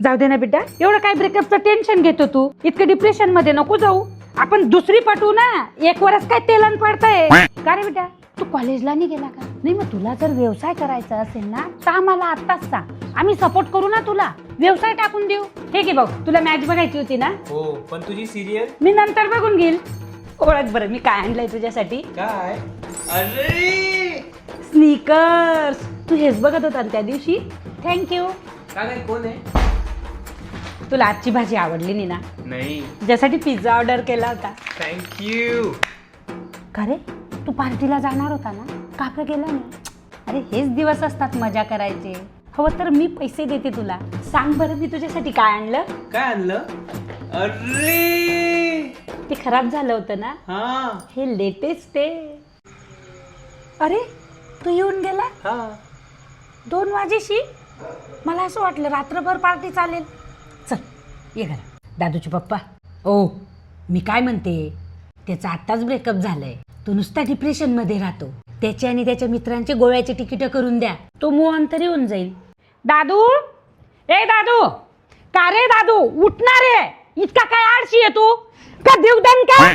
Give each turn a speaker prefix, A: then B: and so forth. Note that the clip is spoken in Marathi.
A: जाऊ दे ना बेटा, एवढं काय ब्रेकअपचं टेन्शन घेतो तू? इतकं डिप्रेशन मध्ये नको जाऊ. आपण दुसरी पटवू ना. एक वर्ष काय तेलन पडतंय का रे बेटा? तू कॉलेजला नाही गेला का? नाही, मग तुला जर व्यवसाय करायचा असेल ना तर आम्हाला आत्ताच सांग, आम्ही सपोर्ट करू ना तुला. व्यवसाय टाकून देऊ. हे की बघ, तुला मॅच बघायची होती ना?
B: हो, पण तुझी सिरियल
A: मी नंतर बघून घेईल. ओळख बरं मी काय आणलंय तुझ्यासाठी.
B: काय? अरे
A: स्नीकर्स. तू हेच बघत होता ना त्या दिवशी. थँक्यू.
B: काय कोण आहे?
A: तुला आजची भाजी आवडली नाही ना?
B: नाही.
A: ज्यासाठी पिझ्झा ऑर्डर केला होता.
B: थँक्यू.
A: का रे, तू पार्टीला जाणार होता ना? का बरं गेला नाही? अरे हेच दिवस असतात मजा करायचे. हवं तर मी पैसे देते तुला. सांग बरं मी तुझ्यासाठी काय आणलं?
B: काय आणलं? अरे
A: ते खराब झालं होतं ना?
B: हा
A: हे लेटेस्ट आहे. अरे तू येऊन गेला
B: हा
A: 2 वाजेशी. मला असं वाटलं रात्रभर पार्टी चालेल. चल ये घरा. दादूचे पप्पा. ओ मी काय म्हणते, त्याचा आत्ताच ब्रेकअप झालंय. तो नुसता डिप्रेशन मध्ये राहतो. त्याचे आणि त्याच्या मित्रांचे गोव्याचे तिकीट करून द्या. तो मूव ऑन तरी होऊन जाईल. दादू, ए दादू, का रे दादू, उठणार आहे? इतका काय आळशी आहे तू? का देऊ दन का?